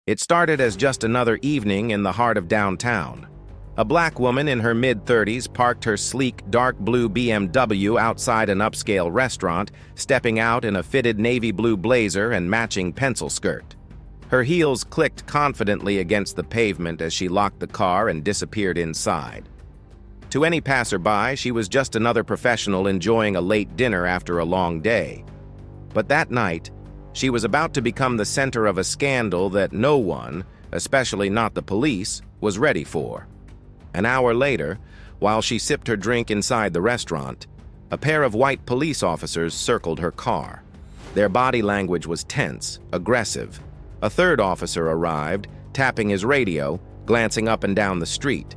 It started as just another evening in the heart of downtown. A black woman in her mid-30s parked her sleek, dark blue BMW outside an upscale restaurant, stepping out in a fitted navy blue blazer and matching pencil skirt. Her heels clicked confidently against the pavement as she locked the car and disappeared inside. To any passerby, she was just another professional enjoying a late dinner after a long day. But that night, she was about to become the center of a scandal that no one, especially not the police, was ready for. An hour later, while she sipped her drink inside the restaurant, a pair of white police officers circled her car. Their body language was tense, aggressive. A third officer arrived, tapping his radio, glancing up and down the street.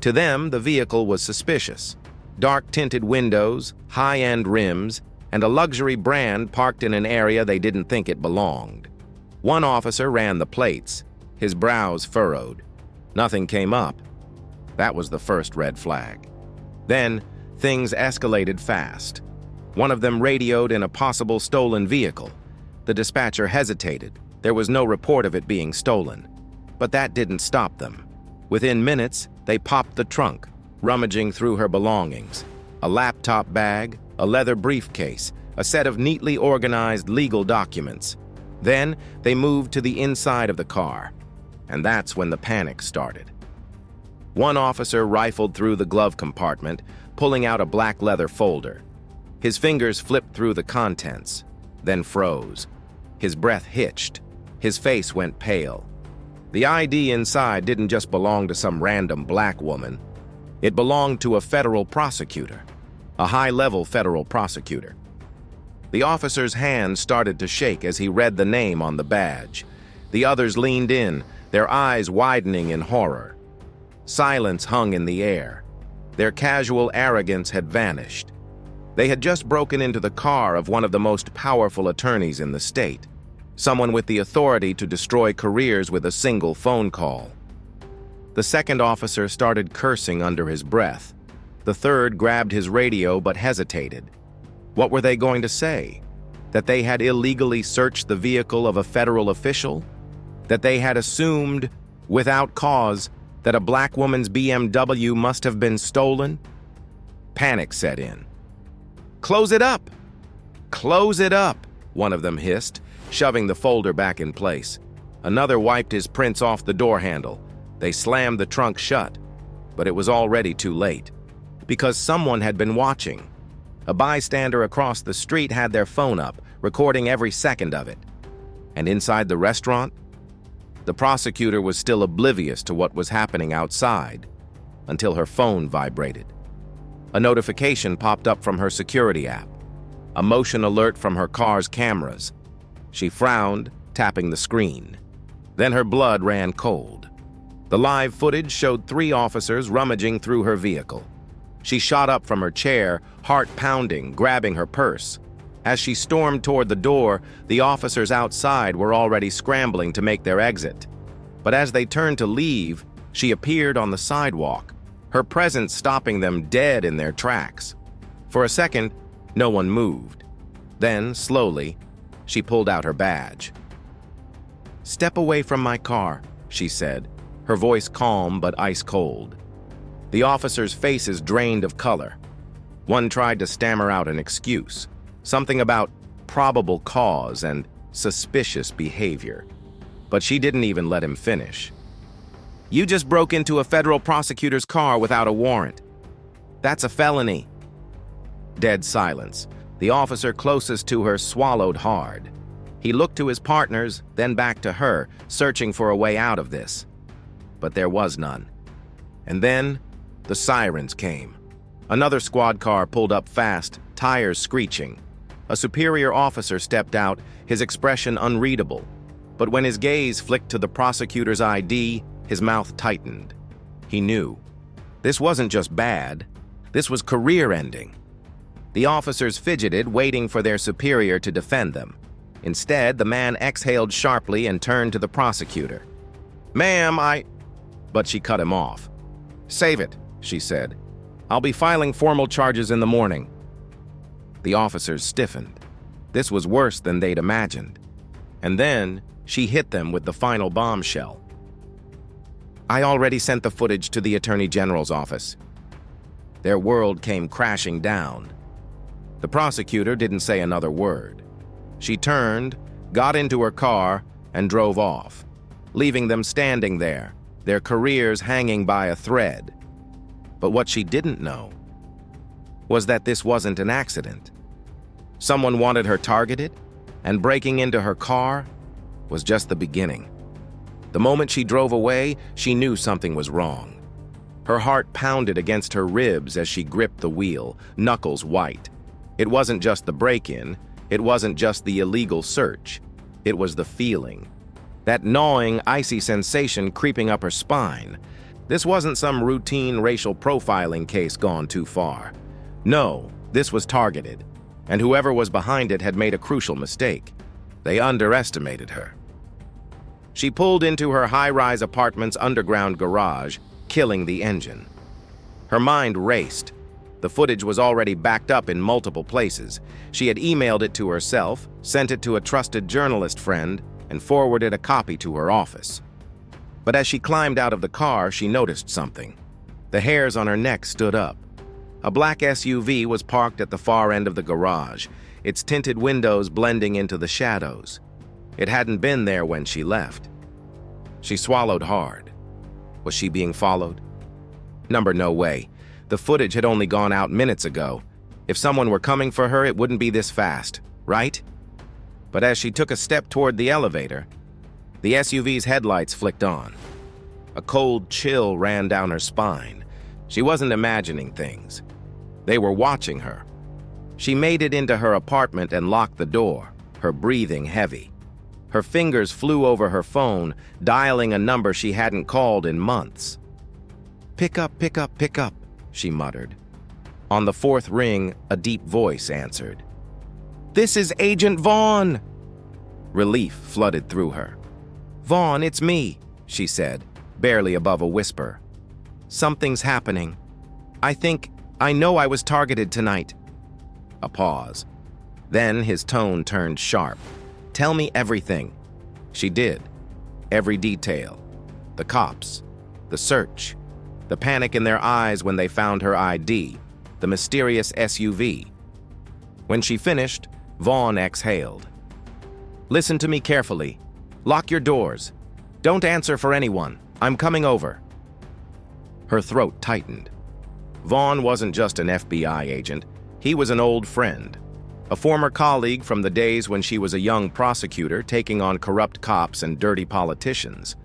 To them, the vehicle was suspicious. Dark-tinted windows, high-end rims, and a luxury brand parked in an area they didn't think it belonged. One officer ran the plates, his brows furrowed. Nothing came up. That was the first red flag. Then, things escalated fast. One of them radioed in a possible stolen vehicle. The dispatcher hesitated. There was no report of it being stolen. But that didn't stop them. Within minutes, they popped the trunk, rummaging through her belongings. A laptop bag, a leather briefcase, a set of neatly organized legal documents. Then, they moved to the inside of the car. And that's when the panic started. One officer rifled through the glove compartment, pulling out a black leather folder. His fingers flipped through the contents, then froze. His breath hitched. His face went pale. The ID inside didn't just belong to some random black woman. It belonged to a federal prosecutor, a high-level federal prosecutor. The officer's hand started to shake as he read the name on the badge. The others leaned in, their eyes widening in horror. Silence hung in the air. Their casual arrogance had vanished. They had just broken into the car of one of the most powerful attorneys in the state, someone with the authority to destroy careers with a single phone call. The second officer started cursing under his breath. The third grabbed his radio but hesitated. What were they going to say? That they had illegally searched the vehicle of a federal official? That they had assumed, without cause, that a black woman's BMW must have been stolen? Panic set in. "Close it up! Close it up!" one of them hissed, shoving the folder back in place. Another wiped his prints off the door handle. They slammed the trunk shut, but it was already too late. Because someone had been watching. A bystander across the street had their phone up, recording every second of it. And inside the restaurant, the prosecutor was still oblivious to what was happening outside until her phone vibrated. A notification popped up from her security app, a motion alert from her car's cameras. She frowned, tapping the screen. Then her blood ran cold. The live footage showed 3 officers rummaging through her vehicle. She shot up from her chair, heart pounding, grabbing her purse. As she stormed toward the door, the officers outside were already scrambling to make their exit. But as they turned to leave, she appeared on the sidewalk, her presence stopping them dead in their tracks. For a second, no one moved. Then, slowly, she pulled out her badge. "Step away from my car," she said, her voice calm but ice-cold. The officers' faces drained of color. One tried to stammer out an excuse. Something about probable cause and suspicious behavior. But she didn't even let him finish. "You just broke into a federal prosecutor's car without a warrant. That's a felony." Dead silence. The officer closest to her swallowed hard. He looked to his partners, then back to her, searching for a way out of this. But there was none. And then, the sirens came. Another squad car pulled up fast, tires screeching. A superior officer stepped out, his expression unreadable. But when his gaze flicked to the prosecutor's ID, his mouth tightened. He knew. This wasn't just bad. This was career-ending. The officers fidgeted, waiting for their superior to defend them. Instead, the man exhaled sharply and turned to the prosecutor. "Ma'am, But she cut him off. "Save it," she said. "I'll be filing formal charges in the morning." The officers stiffened. This was worse than they'd imagined. And then, She hit them with the final bombshell. "I already sent the footage to the Attorney General's office." Their world came crashing down. The prosecutor didn't say another word. She turned, got into her car, and drove off, leaving them standing there, their careers hanging by a thread. But what she didn't know was that this wasn't an accident. Someone wanted her targeted, and breaking into her car was just the beginning. The moment she drove away, she knew something was wrong. Her heart pounded against her ribs as she gripped the wheel, knuckles white. It wasn't just the break-in, it wasn't just the illegal search. It was the feeling. That gnawing, icy sensation creeping up her spine. This wasn't some routine racial profiling case gone too far. No, this was targeted, and whoever was behind it had made a crucial mistake. They underestimated her. She pulled into her high-rise apartment's underground garage, killing the engine. Her mind raced. The footage was already backed up in multiple places. She had emailed it to herself, sent it to a trusted journalist friend, and forwarded a copy to her office. But as she climbed out of the car, she noticed something. The hairs on her neck stood up. A black SUV was parked at the far end of the garage, its tinted windows blending into the shadows. It hadn't been there when she left. She swallowed hard. Was she being followed? No way. The footage had only gone out minutes ago. If someone were coming for her, it wouldn't be this fast, right? But as she took a step toward the elevator, the SUV's headlights flicked on. A cold chill ran down her spine. She wasn't imagining things. They were watching her. She made it into her apartment and locked the door, her breathing heavy. Her fingers flew over her phone, dialing a number she hadn't called in months. "Pick up, pick up, pick up," she muttered. On the fourth ring, a deep voice answered. "This is Agent Vaughn!" Relief flooded through her. "Vaughn, it's me," she said, barely above a whisper. "Something's happening. I know I was targeted tonight." A pause. Then his tone turned sharp. "Tell me everything." She did. Every detail. The cops. The search. The panic in their eyes when they found her ID. The mysterious SUV. When she finished, Vaughn exhaled. "Listen to me carefully. Lock your doors. Don't answer for anyone. I'm coming over." Her throat tightened. Vaughn wasn't just an FBI agent. He was an old friend. A former colleague from the days when she was a young prosecutor taking on corrupt cops and dirty politicians.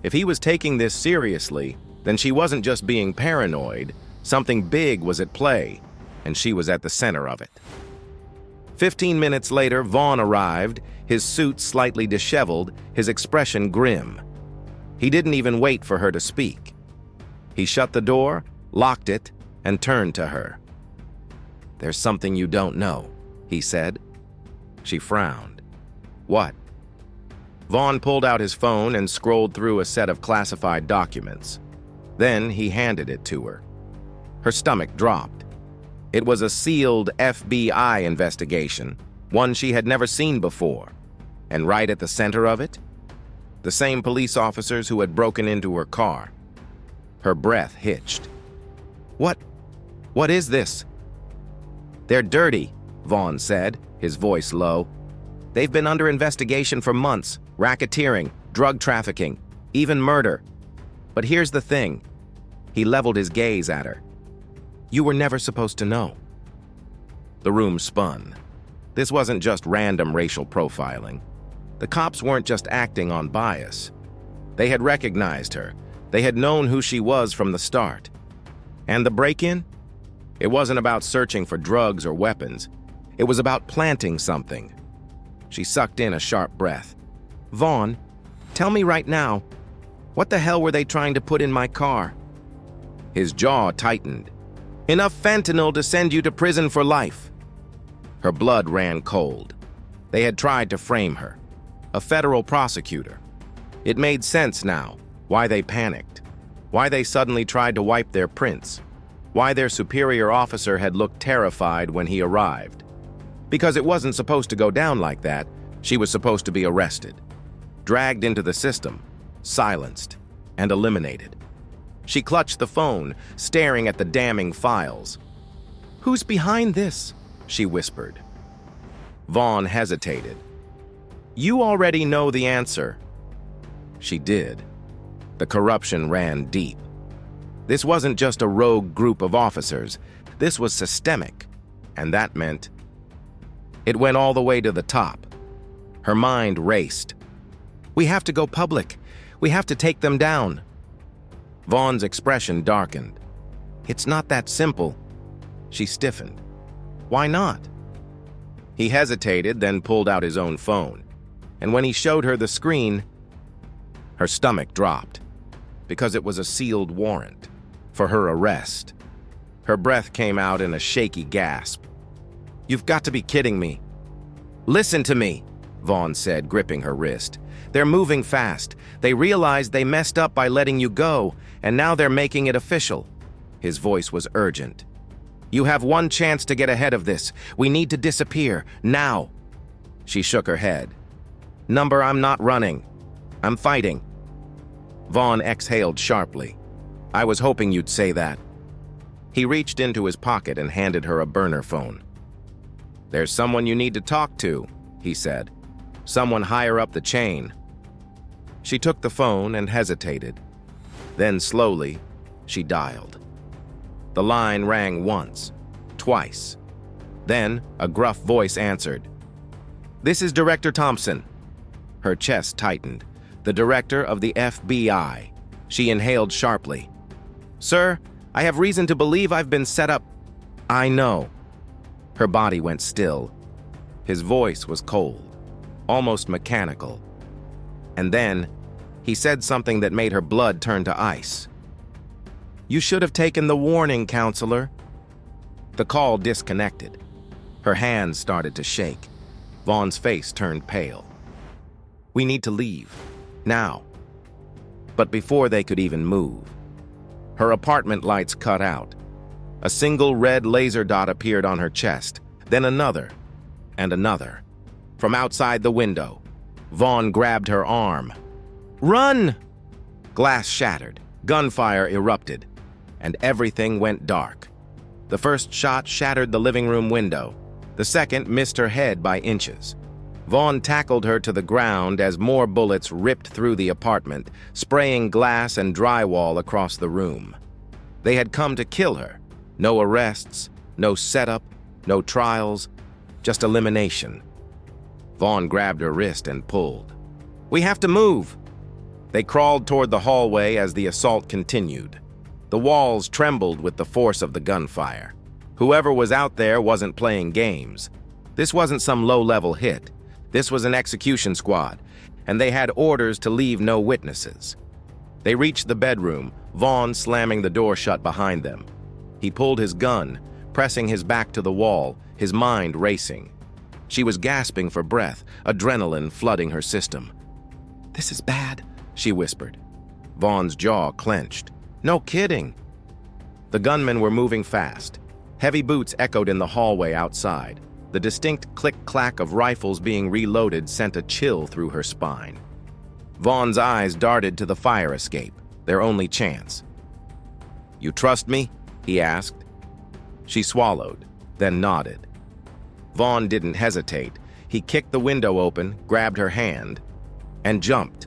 If he was taking this seriously, then she wasn't just being paranoid. Something big was at play, and she was at the center of it. 15 minutes later, Vaughn arrived, his suit slightly disheveled, his expression grim. He didn't even wait for her to speak. He shut the door, locked it, and turned to her. "There's something you don't know," he said. She frowned. "What?" Vaughn pulled out his phone and scrolled through a set of classified documents. Then he handed it to her. Her stomach dropped. It was a sealed FBI investigation, one she had never seen before. And right at the center of it, the same police officers who had broken into her car. Her breath hitched. What is this?" "They're dirty," Vaughn said, his voice low. "They've been under investigation for months, racketeering, drug trafficking, even murder. But here's the thing." He leveled his gaze at her. "You were never supposed to know." The room spun. This wasn't just random racial profiling. The cops weren't just acting on bias. They had recognized her. They had known who she was from the start. And the break-in? It wasn't about searching for drugs or weapons. It was about planting something. She sucked in a sharp breath. "Vaughn, tell me right now, what the hell were they trying to put in my car?" His jaw tightened. "Enough fentanyl to send you to prison for life." Her blood ran cold. They had tried to frame her. A federal prosecutor. It made sense now, why they panicked. Why they suddenly tried to wipe their prints. Why their superior officer had looked terrified when he arrived. Because it wasn't supposed to go down like that. She was supposed to be arrested. dragged into the system, silenced, and eliminated. She clutched the phone, staring at the damning files. "Who's behind this?" she whispered. Vaughn hesitated. "You already know the answer." She did. The corruption ran deep. This wasn't just a rogue group of officers. This was systemic, and that meant it went all the way to the top. Her mind raced. "We have to go public. We have to take them down." Vaughn's expression darkened. "It's not that simple." She stiffened. "Why not?" He hesitated, then pulled out his own phone. And when he showed her the screen, her stomach dropped, because it was a sealed warrant for her arrest. Her breath came out in a shaky gasp. "You've got to be kidding me." "Listen to me," Vaughn said, gripping her wrist. "They're moving fast. They realized they messed up by letting you go, and now they're making it official." His voice was urgent. "You have one chance to get ahead of this. We need to disappear, now." She shook her head. "Number, I'm not running. I'm fighting." Vaughn exhaled sharply. "I was hoping you'd say that." He reached into his pocket and handed her a burner phone. "There's someone you need to talk to," he said. "Someone higher up the chain." She took the phone and hesitated. Then slowly, she dialed. The line rang once, twice. Then a gruff voice answered. "This is Director Thompson." Her chest tightened. "The director of the FBI." She inhaled sharply. "Sir, I have reason to believe I've been set up." "I know." Her body went still. His voice was cold, almost mechanical. And then, he said something that made her blood turn to ice. "You should have taken the warning, counselor." The call disconnected. Her hands started to shake. Vaughn's face turned pale. "We need to leave. Now." But before they could even move, her apartment lights cut out. A single red laser dot appeared on her chest, then another, and another. From outside the window, Vaughn grabbed her arm. "Run!" Glass shattered, gunfire erupted, and everything went dark. The first shot shattered the living room window. The second missed her head by inches. Vaughn tackled her to the ground as more bullets ripped through the apartment, spraying glass and drywall across the room. They had come to kill her. No arrests, no setup, no trials, just elimination. Vaughn grabbed her wrist and pulled. "We have to move." They crawled toward the hallway as the assault continued. The walls trembled with the force of the gunfire. Whoever was out there wasn't playing games. This wasn't some low-level hit. This was an execution squad, and they had orders to leave no witnesses. They reached the bedroom, Vaughn slamming the door shut behind them. He pulled his gun, pressing his back to the wall, his mind racing. She was gasping for breath, adrenaline flooding her system. "This is bad," she whispered. Vaughn's jaw clenched. "No kidding." The gunmen were moving fast. Heavy boots echoed in the hallway outside. The distinct click-clack of rifles being reloaded sent a chill through her spine. Vaughn's eyes darted to the fire escape, their only chance. "You trust me?" he asked. She swallowed, then nodded. Vaughn didn't hesitate. He kicked the window open, grabbed her hand, and jumped.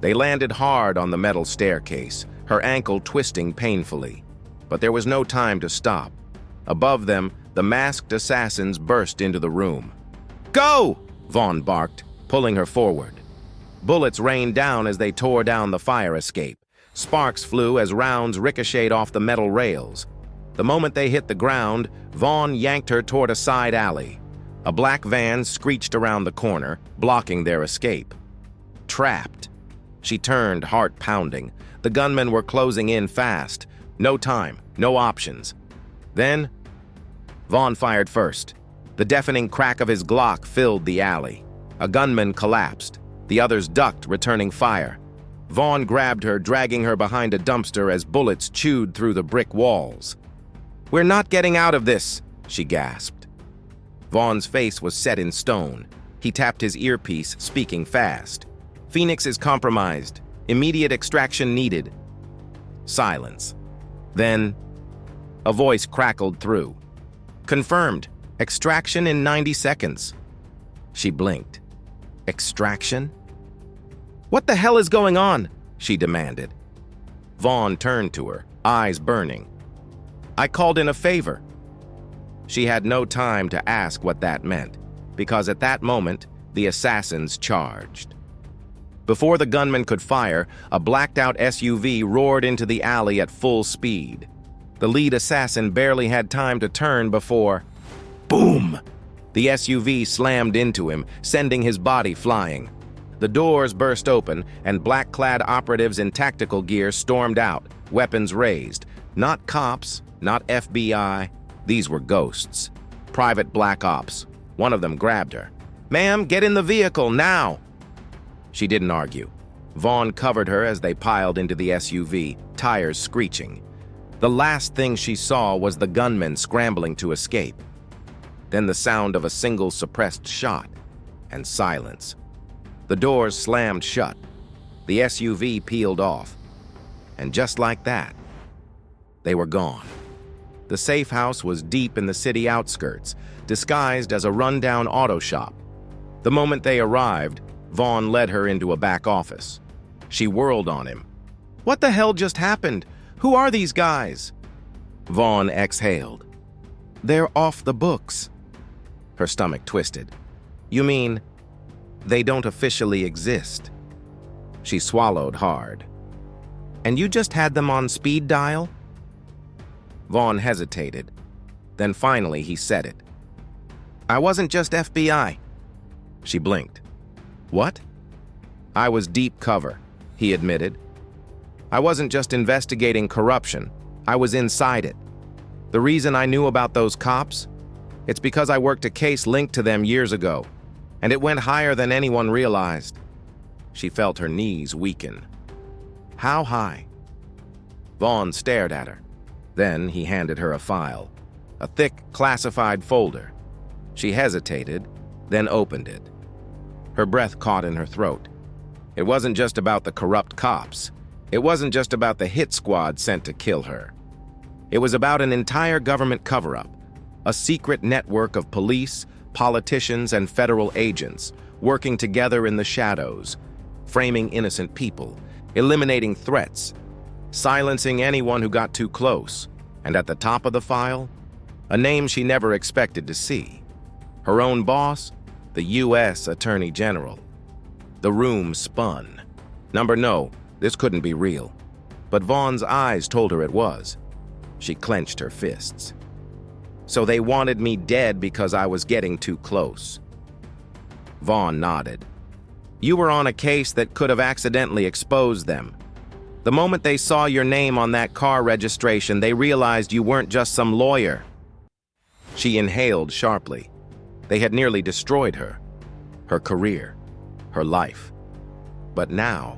They landed hard on the metal staircase, her ankle twisting painfully. But there was no time to stop. Above them, the masked assassins burst into the room. "Go!" Vaughn barked, pulling her forward. Bullets rained down as they tore down the fire escape. Sparks flew as rounds ricocheted off the metal rails. The moment they hit the ground, Vaughn yanked her toward a side alley. A black van screeched around the corner, blocking their escape. Trapped. She turned, heart pounding. The gunmen were closing in fast. No time, no options. Then, Vaughn fired first. The deafening crack of his Glock filled the alley. A gunman collapsed. The others ducked, returning fire. Vaughn grabbed her, dragging her behind a dumpster as bullets chewed through the brick walls. "We're not getting out of this," she gasped. Vaughn's face was set in stone. He tapped his earpiece, speaking fast. Phoenix is compromised. Immediate extraction needed. Silence. Then, a voice crackled through. Confirmed. Extraction in 90 seconds. She blinked. Extraction? What the hell is going on? She demanded. Vaughn turned to her, eyes burning. I called in a favor. She had no time to ask what that meant, because at that moment, the assassins charged. Before the gunman could fire, a blacked-out SUV roared into the alley at full speed. The lead assassin barely had time to turn before... Boom! The SUV slammed into him, sending his body flying. The doors burst open, and black-clad operatives in tactical gear stormed out, weapons raised. Not cops, not FBI. These were ghosts. Private Black Ops. One of them grabbed her. Ma'am, get in the vehicle, now! She didn't argue. Vaughn covered her as they piled into the SUV, tires screeching. The last thing she saw was the gunman scrambling to escape. Then the sound of a single suppressed shot, and silence. The doors slammed shut. The SUV peeled off. And just like that, they were gone. The safe house was deep in the city outskirts, disguised as a rundown auto shop. The moment they arrived, Vaughn led her into a back office. She whirled on him. What the hell just happened? Who are these guys? Vaughn exhaled. They're off the books. Her stomach twisted. You mean, they don't officially exist? She swallowed hard. And you just had them on speed dial? Vaughn hesitated. Then finally he said it. I wasn't just FBI. She blinked. What? I was deep cover, he admitted. I wasn't just investigating corruption. I was inside it. The reason I knew about those cops? It's because I worked a case linked to them years ago, and it went higher than anyone realized. She felt her knees weaken. How high? Vaughn stared at her. Then he handed her a file, a thick, classified folder. She hesitated, then opened it. Her breath caught in her throat. It wasn't just about the corrupt cops. It wasn't just about the hit squad sent to kill her. It was about an entire government cover-up, a secret network of police, politicians, and federal agents working together in the shadows, framing innocent people, eliminating threats, silencing anyone who got too close, and at the top of the file, a name she never expected to see. Her own boss, the U.S. Attorney General. The room spun. No, this couldn't be real. But Vaughn's eyes told her it was. She clenched her fists. So they wanted me dead because I was getting too close. Vaughn nodded. You were on a case that could have accidentally exposed them. The moment they saw your name on that car registration, they realized you weren't just some lawyer. She inhaled sharply. They had nearly destroyed her career, her life. But now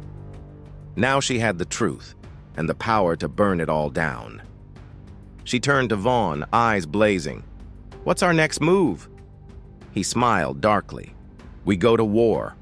she had the truth and the power to burn it all down. She turned to Vaughn, eyes blazing. What's our next move? He smiled darkly. We go to war.